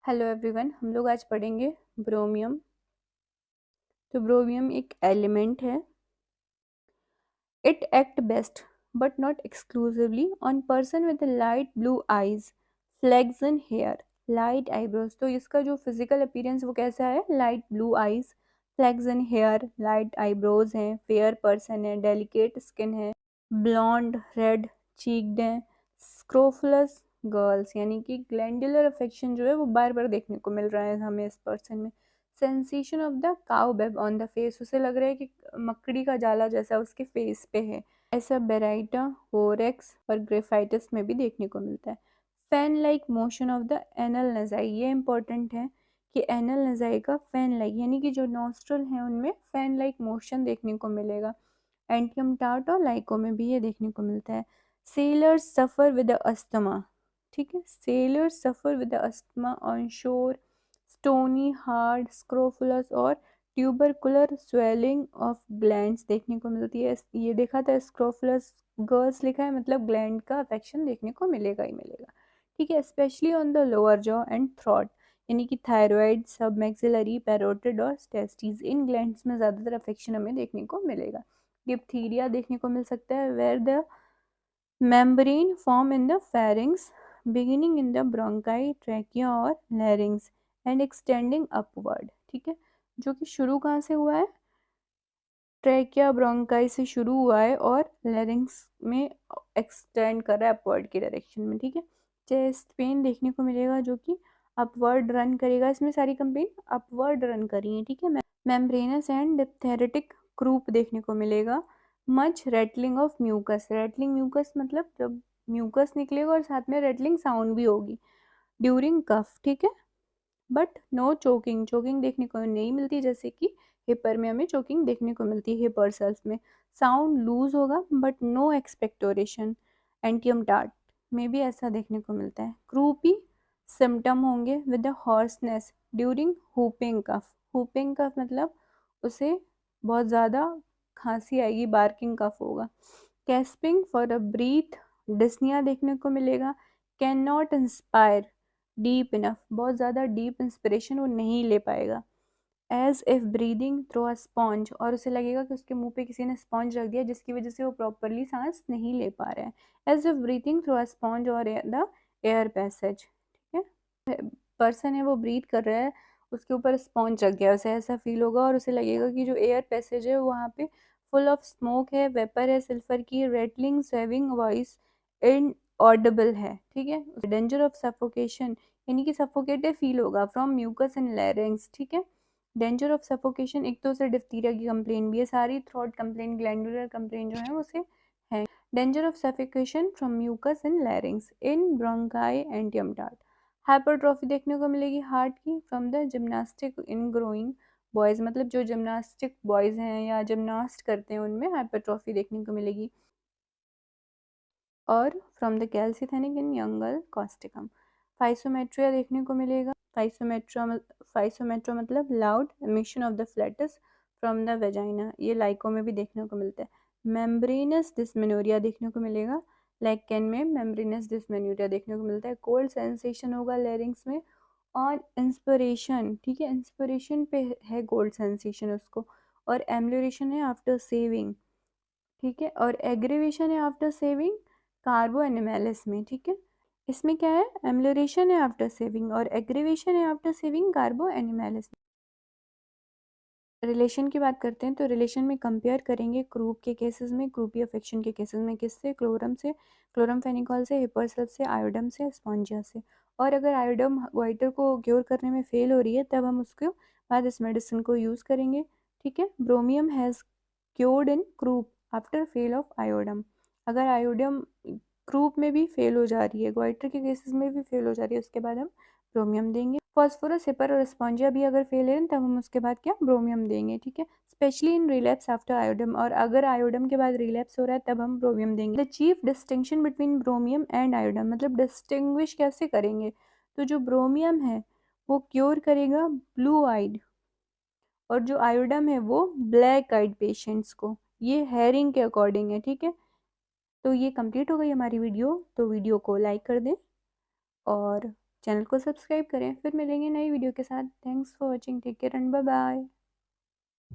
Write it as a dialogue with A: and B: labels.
A: Hello everyone, हम लोग आज पढ़ेंगे ब्रोमियम। तो ब्रोमियम एक एलिमेंट है। It act best but not exclusively on person with light blue eyes, flaxen hair, light eyebrows. तो इसका जो फिजिकल अपीयरेंस वो कैसा है? Light blue eyes, flaxen hair, light eyebrows हैं, फेयर पर्सन है, डेलिकेट स्किन है, ब्लॉन्ड रेड चीक्ड है, स्क्रोफुलस गर्ल्स, यानी कि ग्लैंडुलर अफेक्शन जो है वो बार बार देखने को मिल रहा है हमें इस पर्सन में। Sensation of the cobweb on the face, उसे लग रहा है कि मकड़ी का जाला जैसा उसके फेस पे है। ऐसा बेराइटा, होरेक्स और ग्रेफाइटिस में भी देखने को मिलता है। Fan like motion of the एनल नजाई, ये इंपॉर्टेंट है कि एनल नजाई का फैन लाइक यानी कि जो नॉस्ट्रल है उनमें फैन लाइक मोशन देखने को मिलेगा। एंटियम टार्ट और लाइको में भी ये देखने को मिलता है। सेलर्स सफर विद अस्थमा, ठीक है, sailors suffer with asthma on shore, stony hard scrofulous और ट्यूबरकुलर स्वेलिंग ऑफ ग्लैंड्स देखने को मिलती है। ये देखा था स्क्रोफुलस गर्ल्स लिखा है, मतलब ग्लैंड का अफेक्शन देखने को मिलेगा ही मिलेगा। ठीक है, specially on the lower jaw and throat, यानी कि थायराइड, सब मैक्सिलरी, पैरोटिड और टेस्टिस, इन ग्लैंड्स में ज़्यादातर अफेक्शन हमें देखने को मिलेगा। डिप्थीरिया देखने को मिल सकता है, where the membrane form in the pharynx beginning in the bronchi, trachea और लैरिंग्स एंड एक्सटेंडिंग अपवर्ड। ठीक है, जो कि शुरू कहाँ से हुआ है? ट्रैकिया ब्रोंकाई से शुरू हुआ है और लैरिंग्स में एक्सटेंड कर रहा है अपवर्ड की डायरेक्शन में। ठीक है, चेस्ट पेन देखने को मिलेगा जो कि अपवर्ड रन करेगा, इसमें सारी कंप्लेन अपवर्ड रन करी है। ठीक है, मेम्ब्रेनस एंड डिप्थेरेटिक क्रूप देखने को मिलेगा। Much rattling of mucus, rattling mucus मतलब जब म्यूकस निकलेगा और साथ में रेटलिंग साउंड भी होगी ड्यूरिंग कफ। ठीक है, बट नो चोकिंग, चोकिंग देखने को नहीं मिलती, जैसे कि हिपर में हमें चोकिंग देखने को मिलती है हिपर सेल्फ में। साउंड लूज होगा but no expectoration. Antim tart में भी ऐसा देखने को मिलता है। क्रूपी सिम्टम होंगे with the hoarseness during whooping cough, whooping cough मतलब उसे बहुत ज़्यादा खांसी आएगी, बार्किंग कफ होगा। Gasping for a breath, dyspnoea देखने को मिलेगा। Can not inspire deep enough, बहुत ज़्यादा डीप इंस्पिरेशन वो नहीं ले पाएगा। As if breathing through a sponge, और उसे लगेगा कि उसके मुंह पे किसी ने स्पॉन्ज रख दिया जिसकी वजह से वो प्रॉपरली सांस नहीं ले पा रहा है। As if breathing through a sponge और द एयर पैसेज। ठीक है, पर्सन है वो ब्रीथ कर रहा है, उसके ऊपर स्पॉन्ज रख गया, उसे ऐसा फील होगा और उसे लगेगा कि जो एयर पैसेज है वहाँ पे फुल ऑफ स्मोक है, वेपर है, सल्फर की, rattling saving voice in Audible है। ठीक है, डेंजर ऑफ सफोकेशन यानी कि सफोकेटेड फील होगा फ्रॉम म्यूकस एंड लैरिंग्स। ठीक है, डेंजर ऑफ सफोकेशन, एक तो उसे डिफ्थीरिया की कंप्लेन भी है, सारी थ्रोट कंप्लेन, ग्लैंडुलर कंप्लेन जो है उसे है। Danger of suffocation from mucus and larynx in bronchi antim tart. Hypertrophy देखने को मिलेगी हार्ट की from the gymnastic in growing boys, मतलब जो जिम्नास्टिक बॉयज़ हैं या जिम्नास्ट करते हैं उनमें हाइपरट्रॉफी देखने को मिलेगी। और from the calisthenic in young कॉस्टिकम। फाइसोमेट्रिया देखने को मिलेगा। फाइसोमेट्रा मतलब loud emission of the flatus from the vagina, ये लाइको में भी देखने को मिलता है। मेम्ब्रेनस डिस्मेनोरिया देखने को मिलेगा, लैकेन में मेम्ब्रेनस डिस्मेनोरिया देखने को मिलता है। कोल्ड सेंसेशन होगा लेरिंग्स में और इंस्पिरेशन, ठीक है, इंस्पिरेशन पे है कोल्ड सेंसेशन उसको, और एम्यूलेशन है आफ्टर सेविंग। ठीक है, और एग्रीवेशन है आफ्टर सेविंग कार्बो एनिमेलिस में। ठीक है, इसमें क्या है? एम्यूलेशन है आफ्टर सेविंग और एग्रीवेशन है आफ्टर सेविंग कार्बो एनिमेलिस। रिलेशन की बात करते हैं तो रिलेशन में कंपेयर करेंगे क्रूप के केसेस में, क्रूपी अफेक्शन के केसेस में, किससे? क्लोरम से, क्लोरम फेनिकॉल से, हिपरसल्फ से, आयोडम से, स्पॉन्जिया से। और अगर आयोडम वाइटर को क्योर करने में फेल हो रही है तब हम उसके बाद इस मेडिसिन को यूज़ करेंगे। ठीक है, bromium has cured in croup after fail of iodum. अगर आयोडम क्रूप में भी फेल हो जा रही है, ग्वाइटर के केसेस में भी फेल हो जा रही है, उसके बाद हम ब्रोमियम देंगे। फॉस्फोरस, हिपर और स्पॉन्जिया भी अगर फेल है तब हम उसके बाद क्या? ब्रोमियम देंगे। ठीक है, स्पेशली इन रिलैप्स आफ्टर आयोडम, और अगर आयोडम के बाद रिलैप्स हो रहा है तब हम ब्रोमियम देंगे। The chief distinction between bromium and iodum, मतलब डिस्टिंग्विश कैसे करेंगे? तो जो ब्रोमियम है वो क्योर करेगा ब्लू आइड, और जो आयोडम है वो ब्लैक आइड पेशेंट्स को। ये हेरिंग के अकॉर्डिंग है। ठीक है, तो ये कंप्लीट हो गई हमारी वीडियो, तो वीडियो को लाइक कर दें और चैनल को सब्सक्राइब करें। फिर मिलेंगे नई वीडियो के साथ। Thanks for watching. Take care and bye bye.